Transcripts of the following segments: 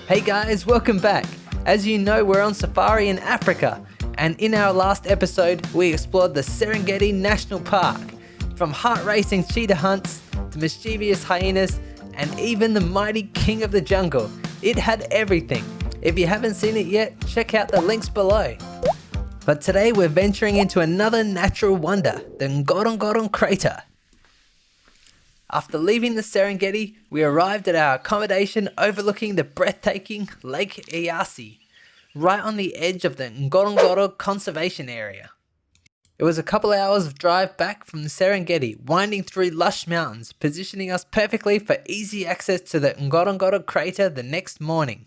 Hey guys, welcome back. As you know, we're on safari in Africa, and in our last episode, we explored the Serengeti National Park. From heart-racing cheetah hunts to mischievous hyenas, and even the mighty king of the jungle. It had everything. If you haven't seen it yet, check out the links below. But today we're venturing into another natural wonder, the Ngorongoro Crater. After leaving the Serengeti, we arrived at our accommodation overlooking the breathtaking Lake Eyasi, right on the edge of the Ngorongoro Conservation Area. It was a couple hours of drive back from the Serengeti, winding through lush mountains, positioning us perfectly for easy access to the Ngorongoro Crater the next morning.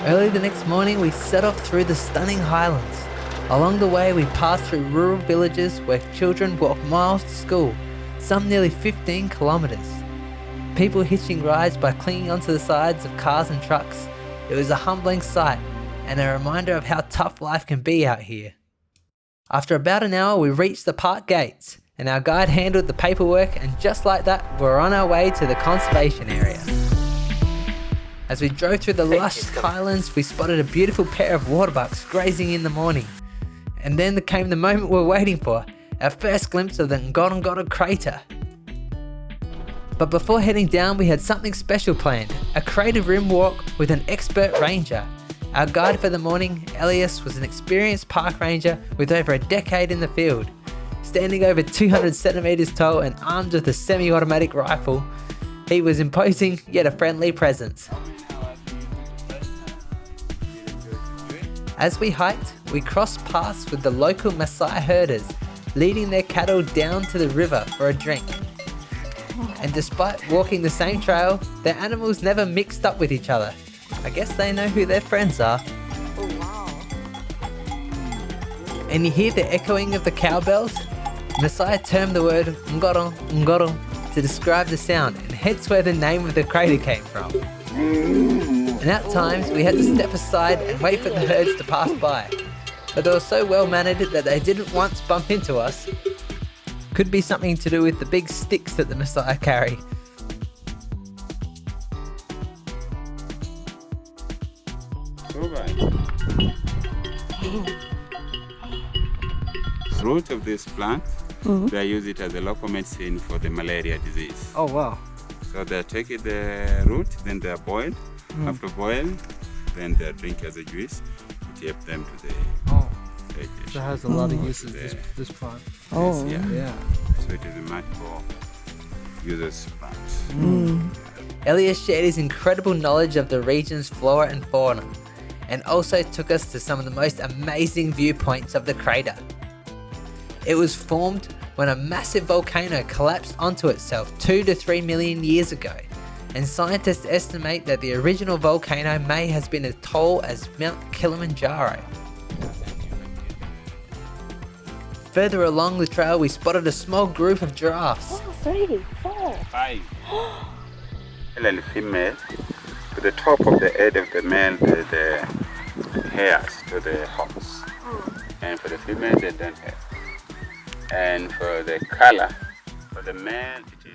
Early the next morning, we set off through the stunning highlands. Along the way, we passed through rural villages where children walk miles to school, some nearly 15 kilometers. People hitching rides by clinging onto the sides of cars and trucks. It was a humbling sight and a reminder of how tough life can be out here. After about an hour, we reached the park gates, and our guide handled the paperwork, and just like that, we're on our way to the conservation area. As we drove through the lush highlands, we spotted a beautiful pair of waterbucks grazing in the morning. And then came the moment we were waiting for, our first glimpse of the Ngorongoro Crater. But before heading down, we had something special planned, a crater rim walk with an expert ranger. Our guide for the morning, Elias, was an experienced park ranger with over a decade in the field. Standing over 200 centimeters tall and armed with a semi-automatic rifle, he was imposing yet a friendly presence. As we hiked, we crossed paths with the local Maasai herders, leading their cattle down to the river for a drink. And despite walking the same trail, their animals never mixed up with each other. I guess they know who their friends are. Oh wow. And you hear the echoing of the cowbells? Maasai termed the word ngoro, ngoro to describe the sound, and hence where the name of the crater came from. And at times we had to step aside and wait for the herds to pass by, but they were so well mannered that they didn't once bump into us. Could be something to do with the big sticks that the Maasai carry. Root of this plant, they use it as a local medicine for the malaria disease. Oh wow. So they take it, the root, then they're boiled. After boil, then they drink as a juice. It helps them to the digestion. So it has a lot of uses, this plant. Oh. Yeah. So it is a multiple uses plant. Elias shared his incredible knowledge of the region's flora and fauna, and also took us to some of the most amazing viewpoints of the crater. It was formed when a massive volcano collapsed onto itself 2 to 3 million years ago, and scientists estimate that the original volcano may have been as tall as Mount Kilimanjaro. Further along the trail, we spotted a small group of giraffes. Oh, 3, 4. 5. Male and female. To the top of the head of the male, the hairs to the hocks. And for the female, they don't have. And for the color, for the male, it is.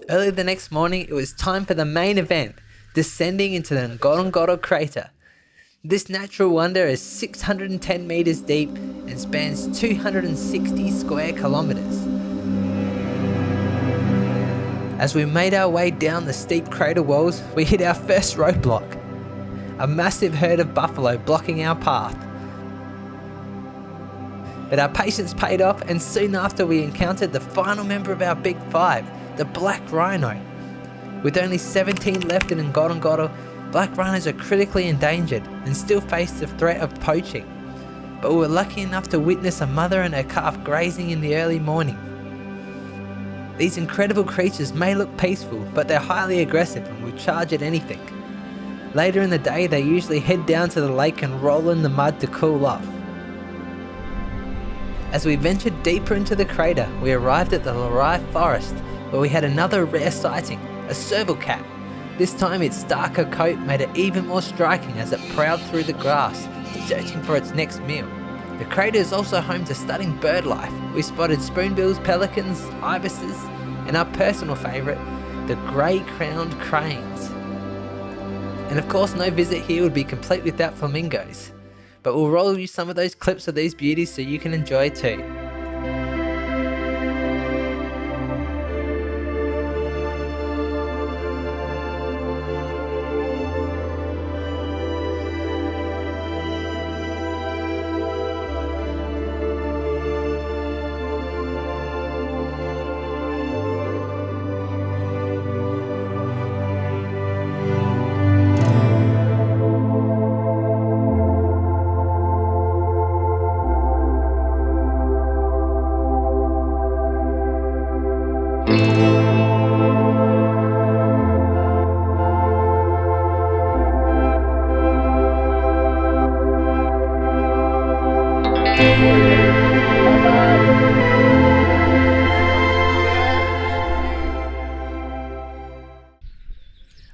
Early the next morning, it was time for the main event, descending into the Ngorongoro Crater. This natural wonder is 610 meters deep and spans 260 square kilometers. As we made our way down the steep crater walls, we hit our first roadblock, a massive herd of buffalo blocking our path. But our patience paid off, and soon after we encountered the final member of our Big Five, the black rhino. With only 17 left in Ngorongoro, black rhinos are critically endangered and still face the threat of poaching. But we were lucky enough to witness a mother and her calf grazing in the early morning. These incredible creatures may look peaceful, but they're highly aggressive and will charge at anything. Later in the day, they usually head down to the lake and roll in the mud to cool off. As we ventured deeper into the crater, we arrived at the Lorai forest, where we had another rare sighting, a serval cat. This time its darker coat made it even more striking as it prowled through the grass, searching for its next meal. The crater is also home to stunning bird life. We spotted spoonbills, pelicans, ibises, and our personal favourite, the grey-crowned cranes. And of course, no visit here would be complete without flamingos. But we'll roll you some of those clips of these beauties so you can enjoy too.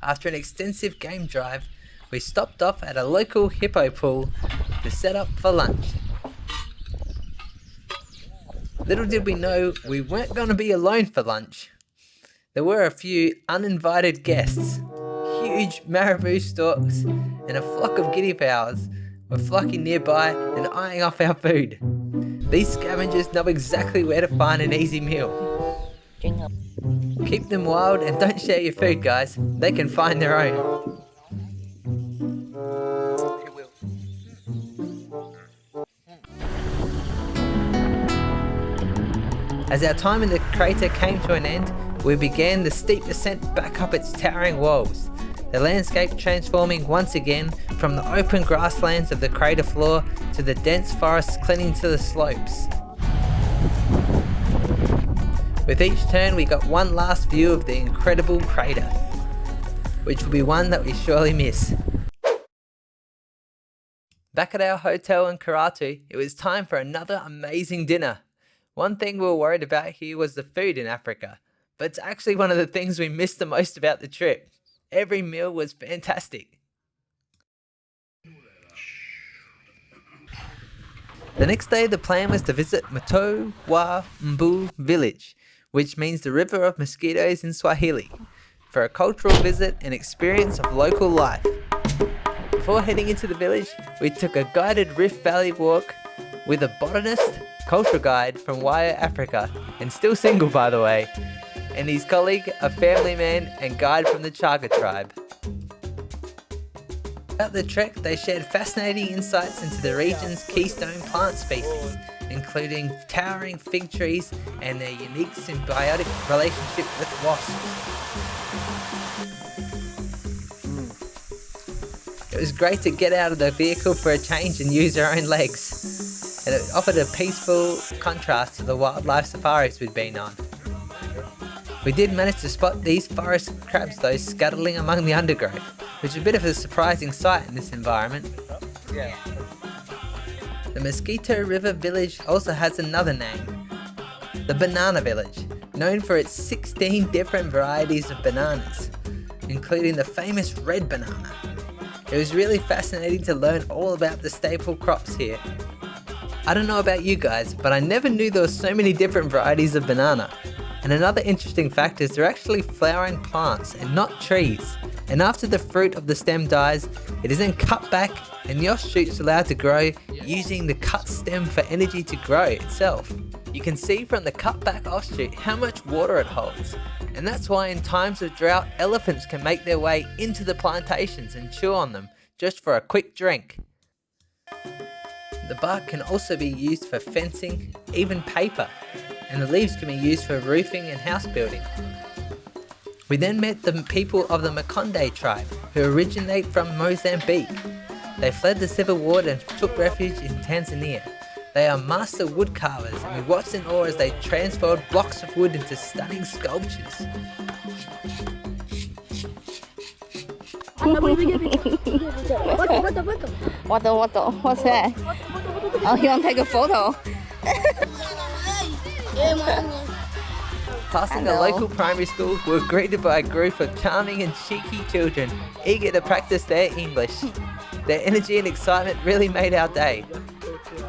After an extensive game drive, we stopped off at a local hippo pool to set up for lunch. Little did we know we weren't going to be alone for lunch. There were a few uninvited guests. Huge marabou storks and a flock of guinea fowls were flocking nearby and eyeing off our food. These scavengers know exactly where to find an easy meal. Keep them wild and don't share your food, guys. They can find their own. As our time in the crater came to an end, we began the steep descent back up its towering walls. The landscape transforming once again from the open grasslands of the crater floor to the dense forests clinging to the slopes. With each turn we got one last view of the incredible crater, which will be one that we surely miss. Back at our hotel in Karatu, it was time for another amazing dinner. One thing we were worried about here was the food in Africa, but it's actually one of the things we missed the most about the trip. Every meal was fantastic. The next day the plan was to visit Mto Wa Mbu Village, which means the river of mosquitoes in Swahili, for a cultural visit and experience of local life. Before heading into the village, we took a guided Rift Valley walk with a botanist, cultural guide from Waya, Africa, and still single by the way, and his colleague, a family man and guide from the Chaga tribe. Throughout the trek, they shared fascinating insights into the region's keystone plant species, including towering fig trees and their unique symbiotic relationship with wasps. It was great to get out of the vehicle for a change and use our own legs, and it offered a peaceful contrast to the wildlife safaris we'd been on. We did manage to spot these forest crabs though scuttling among the undergrowth, which is a bit of a surprising sight in this environment. The Mosquito River Village also has another name, the Banana Village, known for its 16 different varieties of bananas, including the famous red banana. It was really fascinating to learn all about the staple crops here. I don't know about you guys, but I never knew there were so many different varieties of banana. And another interesting fact is they're actually flowering plants and not trees. And after the fruit of the stem dies, it is then cut back and the offshoots allowed to grow using the cut stem for energy to grow itself. You can see from the cut back offshoot how much water it holds. And that's why in times of drought, elephants can make their way into the plantations and chew on them just for a quick drink. The bark can also be used for fencing, even paper, and the leaves can be used for roofing and house building. We then met the people of the Makonde tribe, who originate from Mozambique. They fled the civil war and took refuge in Tanzania. They are master woodcarvers, and we watched in awe as they transformed blocks of wood into stunning sculptures. What's that? Oh, you want to take a photo? Passing a Hello. local primary school, we were greeted by a group of charming and cheeky children, eager to practice their English. Their energy and excitement really made our day.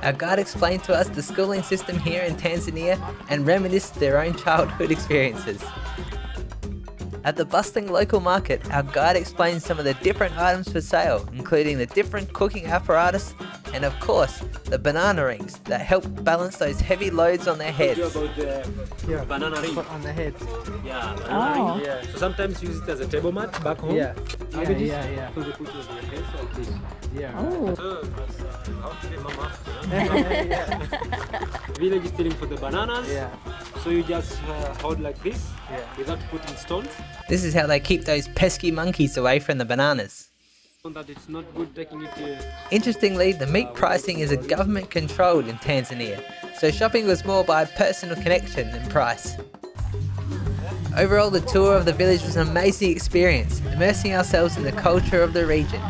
Our guide explained to us the schooling system here in Tanzania and reminisced their own childhood experiences. At the bustling local market, our guide explained some of the different items for sale, including the different cooking apparatus and of course, the banana rings that help balance those heavy loads on their heads. Banana ring. On the head. Yeah, banana Oh. ring. Yeah. So sometimes use it as a table mat back home. Yeah. Packages. Yeah. So they put it on their heads like this. Yeah. Oh. So, how to get mama? Village is stealing for the bananas. Yeah. So you just hold like this Yeah. without putting stones. This is how they keep those pesky monkeys away from the bananas. So that it's not good taking it. Interestingly, the meat pricing is a government controlled in Tanzania, so shopping was more by personal connection than price. Overall, the tour of the village was an amazing experience, immersing ourselves in the culture of the region.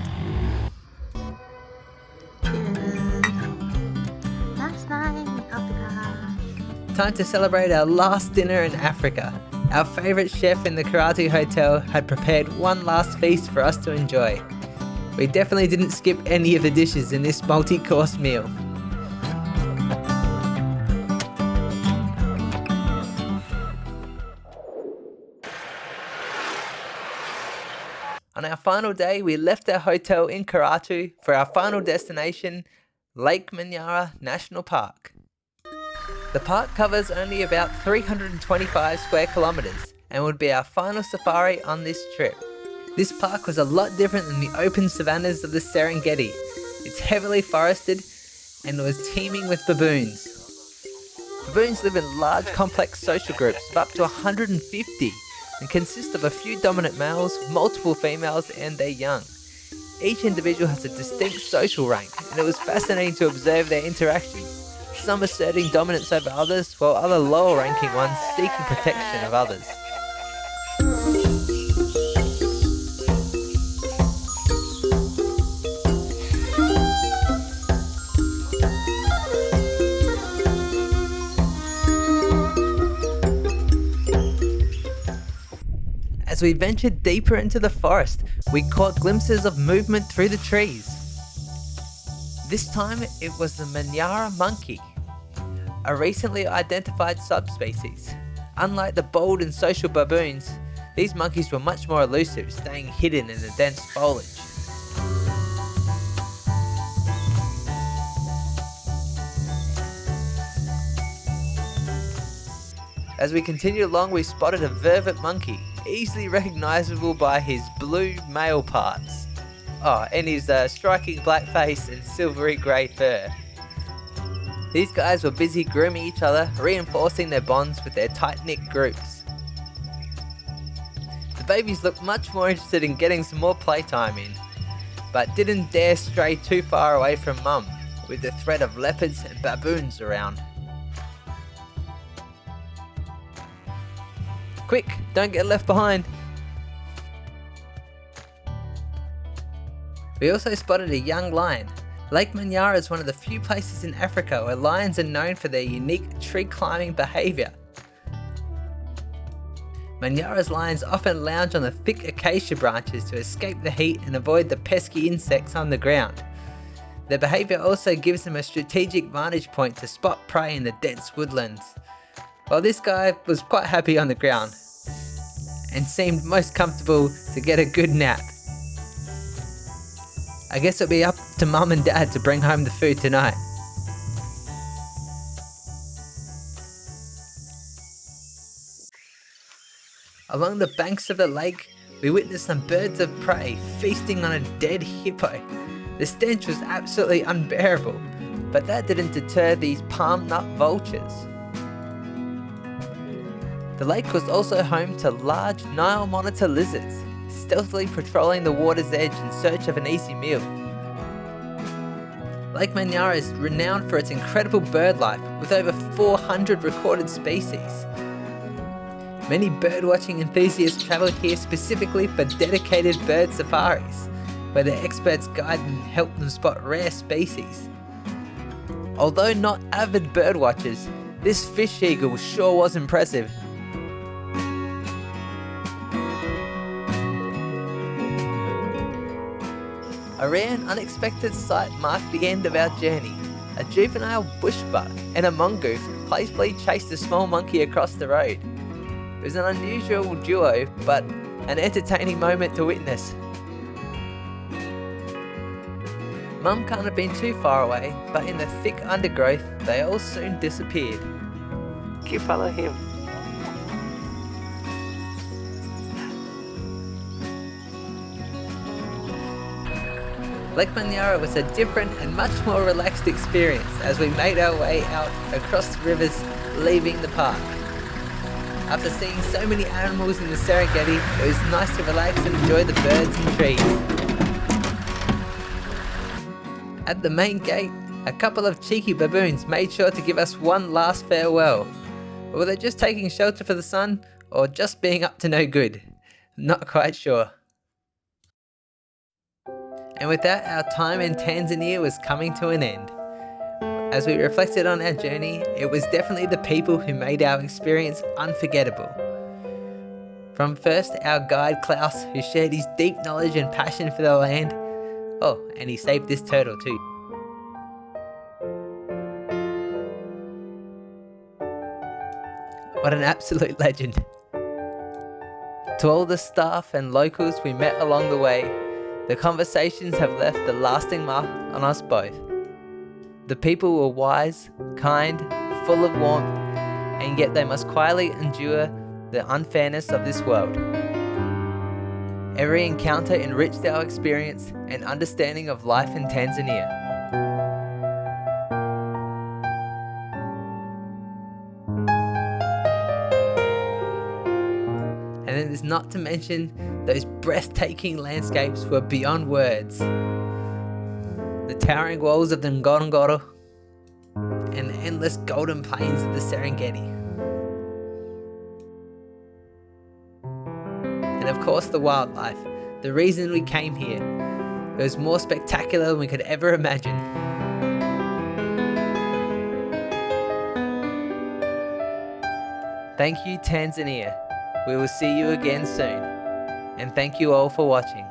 Time to celebrate our last dinner in Africa. Our favourite chef in the Karatu Hotel had prepared one last feast for us to enjoy. We definitely didn't skip any of the dishes in this multi-course meal. On our final day, we left our hotel in Karatu for our final destination, Lake Manyara National Park. The park covers only about 325 square kilometres and would be our final safari on this trip. This park was a lot different than the open savannas of the Serengeti. It's heavily forested and was teeming with baboons. Baboons live in large complex social groups of up to 150 and consist of a few dominant males, multiple females and their young. Each individual has a distinct social rank and it was fascinating to observe their interactions, some asserting dominance over others while other lower ranking ones seeking protection of others. As we ventured deeper into the forest, we caught glimpses of movement through the trees. This time it was the Manyara monkey, a recently identified subspecies. Unlike the bold and social baboons, these monkeys were much more elusive, staying hidden in the dense foliage. As we continued along, we spotted a Vervet monkey, easily recognisable by his blue male parts. And his striking black face and silvery grey fur. These guys were busy grooming each other, reinforcing their bonds with their tight-knit groups. The babies looked much more interested in getting some more playtime in, but didn't dare stray too far away from mum, with the threat of leopards and baboons around. Quick, don't get left behind. We also spotted a young lion. Lake Manyara is one of the few places in Africa where lions are known for their unique tree climbing behaviour. Manyara's lions often lounge on the thick acacia branches to escape the heat and avoid the pesky insects on the ground. Their behaviour also gives them a strategic vantage point to spot prey in the dense woodlands. Well, this guy was quite happy on the ground and seemed most comfortable to get a good nap. I guess it'll be up to mum and dad to bring home the food tonight. Along the banks of the lake, we witnessed some birds of prey feasting on a dead hippo. The stench was absolutely unbearable, but that didn't deter these palm nut vultures. The lake was also home to large Nile monitor lizards, stealthily patrolling the water's edge in search of an easy meal. Lake Manyara is renowned for its incredible bird life, with over 400 recorded species. Many birdwatching enthusiasts travel here specifically for dedicated bird safaris, where the experts guide and help them spot rare species. Although not avid birdwatchers, this fish eagle sure was impressive. A rare and unexpected sight marked the end of our journey. A juvenile bushbuck and a mongoose playfully chased a small monkey across the road. It was an unusual duo, but an entertaining moment to witness. Mum can't have been too far away, but in the thick undergrowth, they all soon disappeared. Keep follow him. Lake Manyara was a different and much more relaxed experience as we made our way out across the rivers, leaving the park. After seeing so many animals in the Serengeti, it was nice to relax and enjoy the birds and trees. At the main gate, a couple of cheeky baboons made sure to give us one last farewell. Were they just taking shelter for the sun, or just being up to no good? Not quite sure. And with that, our time in Tanzania was coming to an end. As we reflected on our journey, it was definitely the people who made our experience unforgettable. From first, our guide Klaus, who shared his deep knowledge and passion for the land. Oh, and he saved this turtle too. What an absolute legend. To all the staff and locals we met along the way, the conversations have left a lasting mark on us both. The people were wise, kind, full of warmth, and yet they must quietly endure the unfairness of this world. Every encounter enriched our experience and understanding of life in Tanzania. And it is not to mention those breathtaking landscapes were beyond words. The towering walls of the Ngorongoro and the endless golden plains of the Serengeti. And of course the wildlife, the reason we came here. It was more spectacular than we could ever imagine. Thank you, Tanzania. We will see you again soon. And thank you all for watching.